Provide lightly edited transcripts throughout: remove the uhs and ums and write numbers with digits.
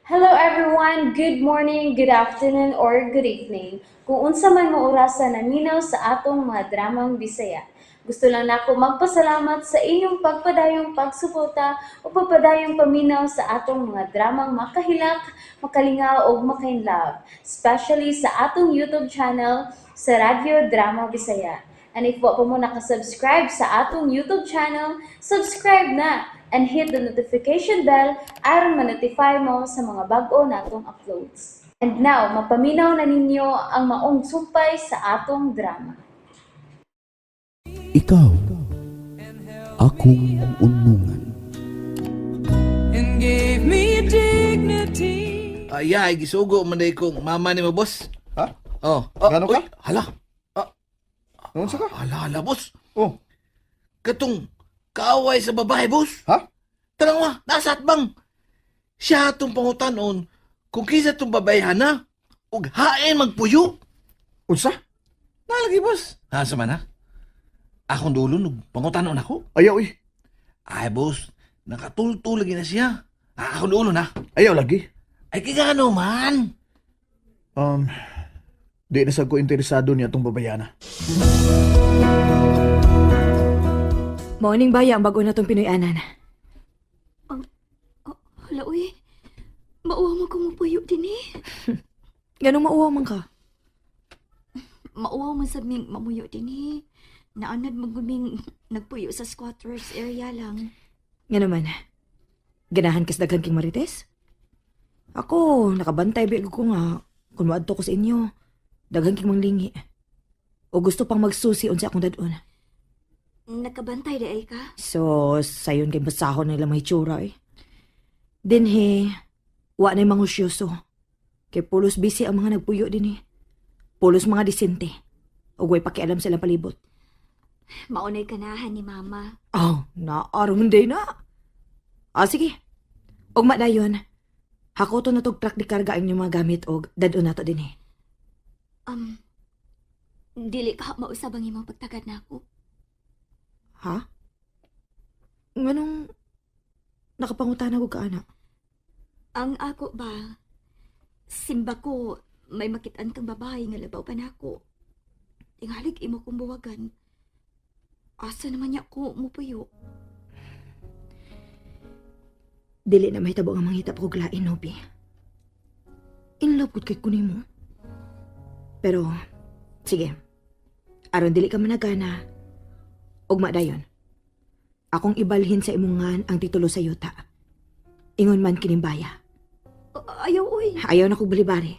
Hello everyone, good morning, good afternoon, or good evening. Kung unsa man mo orasan naminaw sa atong mga dramang Bisaya. Gusto lang nako magpasalamat sa inyong pagpadayong pagsuporta o pagpadayong paminaw sa atong mga dramang makahilak, makalingaw o makainlove, especially sa atong YouTube channel sa Radyo Drama Bisaya. And if wa pa mo nakasubscribe sa atong YouTube channel, subscribe na and hit the notification bell aron ma-notify mo sa mga bag-o natong uploads. And now, mapaminaw na ninyo ang maong sumpay sa atong drama. Ikaw, akong unungan. And gave me dignity. Ay, gisugo man day kong mama ni mo, boss. Ha? Oh. Gano ka? Uy, hala. Noon sa ka? Hala, boss. Oh, Katong kaaway sa babae, boss. ha? Tanang nasa atbang. Siya atong pangutanon kung kisa tong babayhan na ug hain magpuyo. Unsa? Nalagi, boss. Nasa man, ha? Akong dulo, pangutanon ako. Ayaw eh. Ay, boss, nakatultulagi na siya. Akong dulo na. Ayaw lagi. Ay, kagano man. Di na sa ko interesado niya itong babayana. Morning baya ang bago na itong Pinoy-anan. Hala, uy. Mauwa mo kung mapuyo din eh. Ganong mauwa man ka? Mauwa mo sa ming mamuyo din eh. Naanad mo guming nagpuyo sa squatters area lang. Nga naman, ganahan kas daghan king marites? Ako, nakabantay bigo ko nga, kung maadto ko sa inyo, daghan king manglingi. O gusto pang magsusi unsa akong dadon. Nakabantay di ay ka? So, sayon kay basahon nila may tsura eh. Dinhe, wa na mga usyoso. Kay pulos busy ang mga nagpuyo din eh. Pulos mga disente. O way pakialam silang palibot. Maunay kanahan ni mama. Oh, naarong day na. Sige. Og madayon, hakoto na tog truck di karga ang inyong mga gamit og dadon nato din eh. Dili ka mausab ang imong pagtagad na ako. Ha? Nganong nakapangutana ko ka, anak? Ang ako ba, simba ko may makitaan kang babae nga labaw pa nako. Tingalig imo kong buwagan. Asa naman niya ko mupuyo? Dili na mahitabo ang manghitap ko glain, Nobi. In love kay kunin mo. Pero, sige. Aron dili ka managana. Og madayon. Akong ibalhin sa imungan ang titulo sa yuta. Ingon man kinimbaya. Ayaw, uy. Ayaw na kong balibari.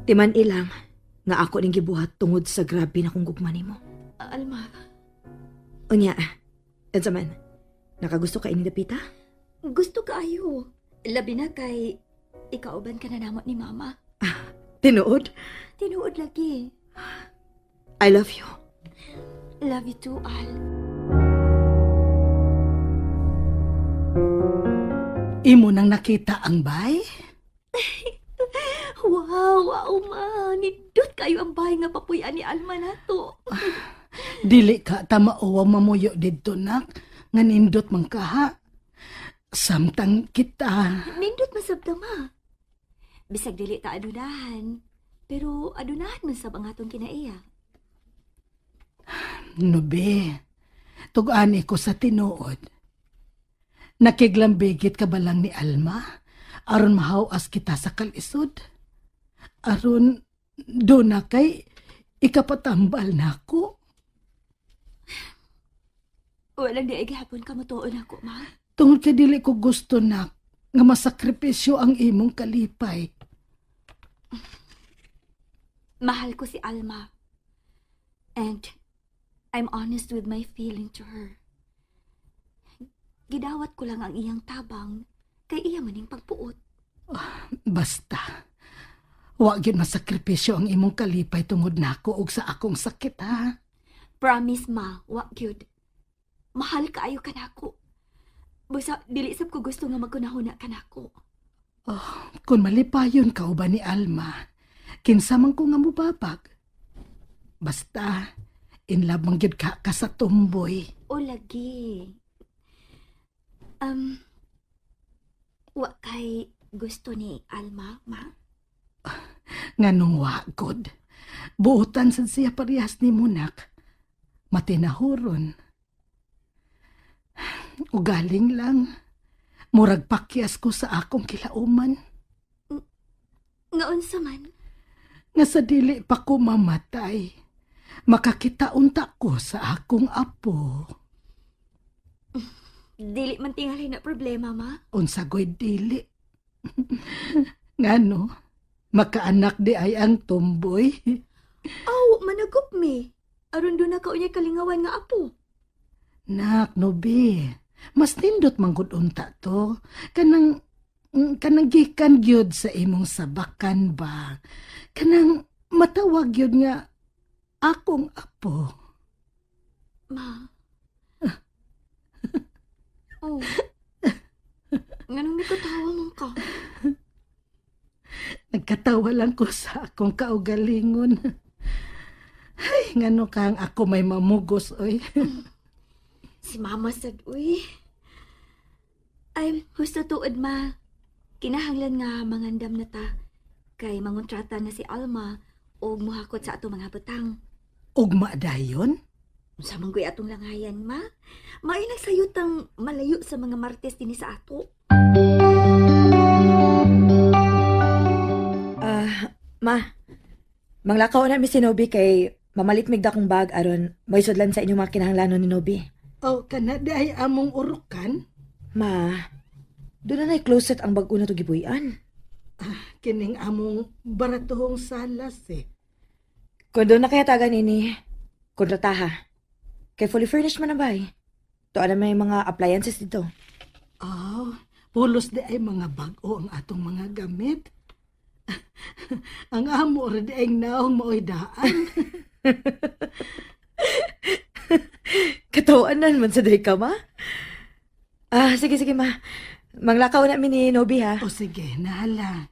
Timan ilang nga ako ning gibuhat tungod sa grabe na kong gugma nimo. Alma, Unya, unsa man? Nakagusto ka ini dapita? gusto ka ayo. Labi na kay ikauban ka na namot ni mama. Tinuod? Tinuod lagi. I love you. Love you too, Al. Imo nang nakita ang bay? Wow, ma. Nindot kayo ang bahay nga papuyan ni Alma na to. Dili ka tamauwa mamuyo didto nak, nga nindot man ka ha. Samtang kita. Nindot masabta, ma. Bisag dili ta adunahan. Pero adunahan man sab ang atong kinaiya. Nobe, tug-ani ko sa tinuod. Nakiglambigit ka ba lang ni Alma? Aron mahawas kita sa kalisod? Aron do na kay ikapatambal na ako? Walang di ay gihapon ka matuon ako, ma. Tungod kay dili ko gusto na nga masakripisyo ang imong kalipay. Mahal ko si Alma. And I'm honest with my feeling to her. Gidawat ko lang ang iyang tabang kay iya maning pagpuot. Basta, wa gyud masakripisyo ang imong kalipay tungod nako ug sa akong sakit ha. Promise, ma, wa gyud. Mahal kaayo ka nako. Basta dili sab ko gusto nga magkunahuna ka nako. Kung malipayon ka uban ni Alma, kinsa man ko nga mubabag. Basta, in love man gyud ka sa tumboy. O lagi. Wa kay gusto ni Alma, ma? Nganong wagod. Buutan sa siya parehas ni Munak. Matinahuron. Ugaling lang. Murag pakyas ko sa akong kilauman. Ngaon sa man? Nga sa dili pa ko mamatay. Makakita unta ko sa akong apo. Dili man tingali na problema, ma? Unsagoy dili. Ngano? Makaanak di ay ang tomboy. Aw, managup mi. Aron doon na kaunya kalingawan nga apo. Nak, Nobi. Mas nindot manggod unta to. Kanang gikan gyud sa imong sabakan ba? Kanang matawag gyud nga akong apo. Ma. Oh. Nganong di ko tawa man ka? Nagkatawa lang ko sa akong kaugalingon. Ay, ngano kang ako may mamugos, oy. Si Mama sad, uy. Ay, husto tuod, ma. Kinahanglan nga mangandam na ta. Kay mangontrata na si Alma o muhakot sa ato mga butang. Ugma dayon? Sa manggoy atong langayan, ma. May nagsayutang malayo sa mga martes din sa ato. Ma, manglakaw na mi si Nobi kay mamalit migda kong bag aron may sudlan sa inyong mga kinahanglanon ni Nobi. O, kana di ay among urukan? Ma, doon na closet ang bag-o na to gibuyan. Kining among baratuhong salas eh. Kung doon na kaya tagan ini, kontrataha. Kay fully furnished man na ba eh. Tuwa na may mga appliances dito. Oh, pulos di ay mga bag-o ang atong mga gamit. Ang amo rin di ay naong maoydaan. Katawaan man sa day ka, ma. Sige, ma. Manglakaw na mi ni Nobi, ha? O sige, nahala.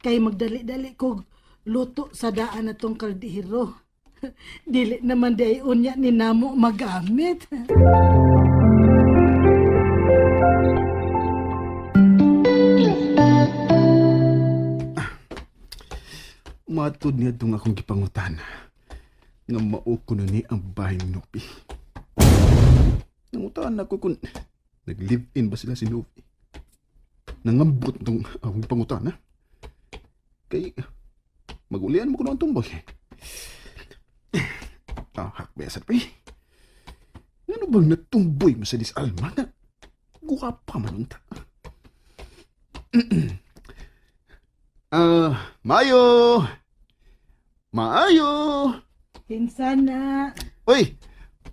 Kay magdali-dali ko luto sa daan na tong kaldihiro. Dili naman di ay unya ni namo magamit. Matod niya itong akong gipangutana. Nga mao ko na ni ang bahay ni Nupi. Nangutaan ako kung nag-live-in ba sila si Nupi. Nangambot itong akong pangutana. Kay magulian mo ko na ang tumboy. Hakbesan pa eh. Ano bang natumboy mo sa Alma na guwapa man unta? Mayo! Maayo! Hinsana. Uy!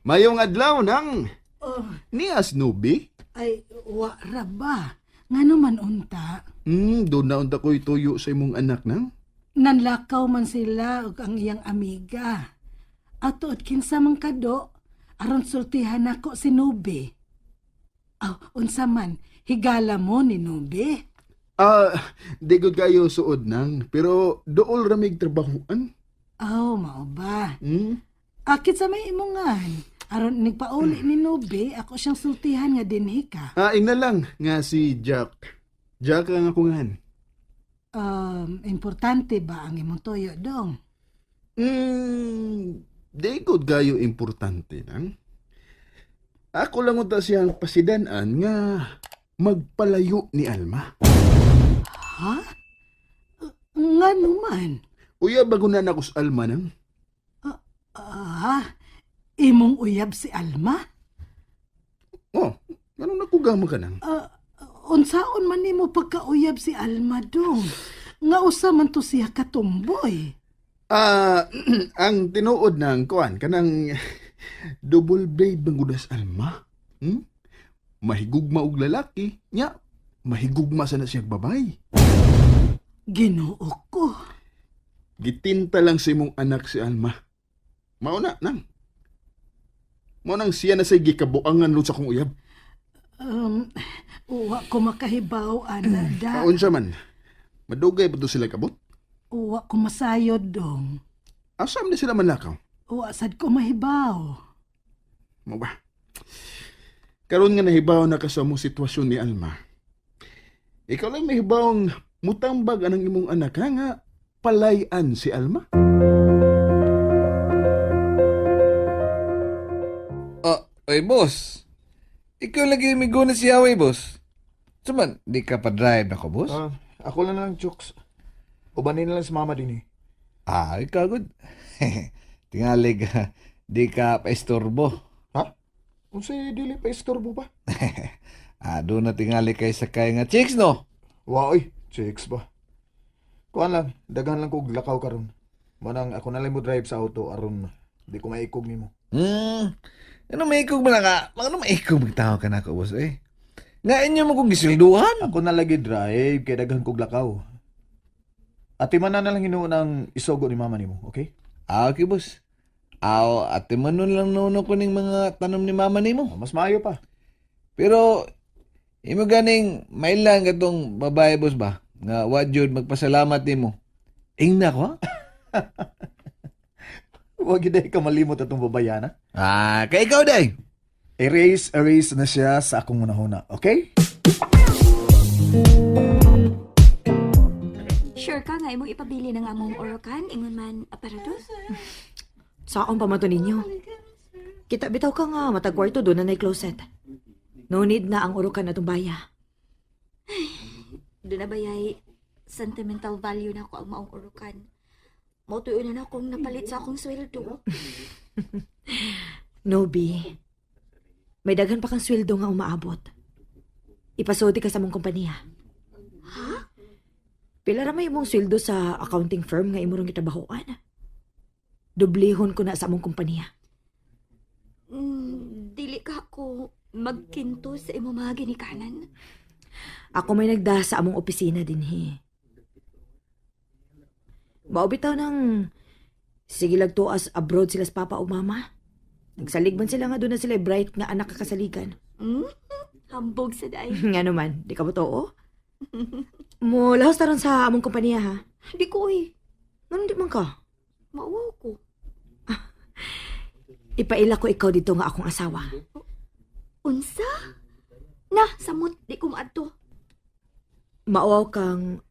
Mayong adlaw nang Oh, nias Nubi? ay wara ba? Ngano man unta? Doon na unta ko'y tuyo sa imong anak nang? Nanlakaw man sila ug ang iyang amiga. Ato at kinsa man kado, aron sultihan ako si Nubi. Unsa man, higala mo ni Nubi? Di ko kayo suod nang, pero dool ramig trabahoan. Mao ba? Hmm? Akit sa may imongan. Aron nagpauli ni Nubi, ako siyang sultihan nga dinhi ka. Ina lang nga si Jack. Jack ang ako ngan. Importante ba ang imong toyo dong? Di ko kayo importante nang. Ako lang unta siyang pasidanan nga magpalayo ni Alma. Ha? Ngano man? Uya bagunan ako sa Alma nang. Imong uyab si Alma? Oh, ganun nakugama ka nang. Unsaon man nimo pagkauyab si Alma dong? Nga usa man to siya katumboy. Ang tinuod ng kuan kanang double braid bang gudas Alma. Mahigugma og lalaki, nya mahigugma sa na siyang babay. Ginoo ko. Gitinta lang sa imong anak si Alma. Mauna nang. Maunang siya na sa gikabuangan lo sa kong uyab. Uwa ko makahibaw, ana da. Unsa man? Madugay pa to sila kabot? Uwa ko masayod dong. Asam na sila manlakaw? Uwa sad ko mahibaw. Mo ba? Karon nga nahibaw na ka sa mong sitwasyon ni Alma. Ikaw lang mahibawang mutambag anang imong anak ha nga palayan si Alma. Oy, boss. Ikaw lagi migo na si Yahweh, boss. Suman, di ka pa drive ako, boss? Ako lang chooks. Ubanin na lang si mama din eh. Ikaw good. Tingalig, di ka pa istorbo. Kung si dili pa istorbo ba? Doon na tingali kay sakay nga chicks, no? Wow, chicks ba? Kuan lang, daghan lang ko og lakaw karon. Manang ako na lang mo drive sa auto aron di ko maikog nimo. Ano maikog mo na ka? Ano maikog magtao ka na ako, boss, eh? Nga inyo mo kong gisilduhan? Ako na lagi drive kay daghan kog lakaw. Ati man na lang hinuunang isogo ni mama nimo, okay? Okay, boss. Ate manon lang nuno ko ning mga tanom ni mama nimo. Mas maayo pa. Pero, imo ganing mailan katong babae, boss ba? Nga wadyod magpasalamat nimo. Ingna ko, ha? Huwag gid ka malimot atong babayana. Kay ikaw, day. Erase na siya sa akong unahuna, okay? Sure ka nga imong ipabili na nga mong orokan, ingon man aparatos? Saon pa man to ninyo? Kita bitaw ka nga, matagwarto doon na closet. No need na ang urukan na baya. Doon na bayay sentimental value na ako ang maong orokan. Mautuyo na akong napalit sa akong sweldo. Nobi, may daghan pa kang sweldo nga umaabot. Ipasodi ka sa mong kompanya. Ha? Pila ra may imong sweldo sa accounting firm nga imong gitabahoan? Dublihon ko na sa mong kompanya. Dili ka ako magkinto sa imo mga ginikanan. Ako may nagda sa among opisina dinhi. Maubitaw ng sige lagtuas abroad sila sa papa o mama. Nagsalig man sila nga doon na sila bright nga anak kakasaligan. Hambog sa day. Nga naman, di ka ba too? Mo lahos taron sa among kompanya ha. Di ko eh. Ganun di man ka. Mauwaw ko. Ipaila ko ikaw dito nga akong asawa. Unsa? Na, samot, di ko maadto. Mauwaw kang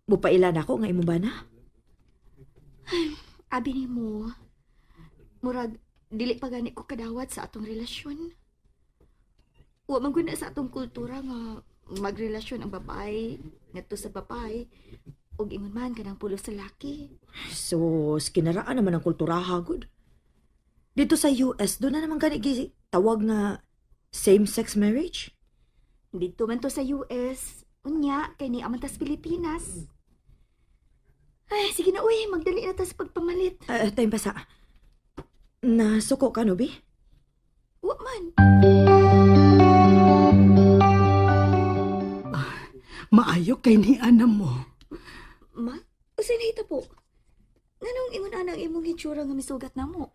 mupaila na ako nga imong bana. Abi ni mo, murag, dili pa gani ko kadawat sa atong relasyon. Wa man guna sa atong kultura nga magrelasyon ang babae ngadto sa babae ug ingon man kanang pulo sa laki. So, kinaraan naman ang kultura hagod. Dito sa US, doon na naman gani tawag nga same-sex marriage. Dito man to sa US, unya kay ni aman tas Pilipinas. Ay, sige na uy, magdali na ta sa pagpamalit. Time pa sa... Nasuko ka, no, Bi? Wa man. Maayo kay ni anam mo. Ma, usa na po. Nganong ingon anang imong hitsura nga misugat namo?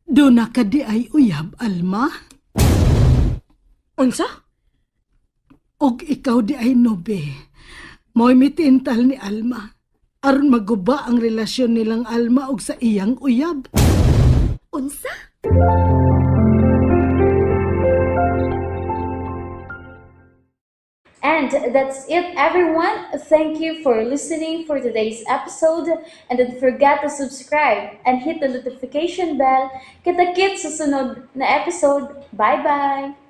Doon na ka di ay uyab, Alma. Unsa? Og ikaw di ay nobe. Mo'y mitintal ni Alma. Aron maguba ang relasyon nilang Alma og sa iyang uyab. Unsa? And that's it, everyone. Thank you for listening for today's episode. And don't forget to subscribe and hit the notification bell. Kita-kits sa sunod na episode. Bye-bye!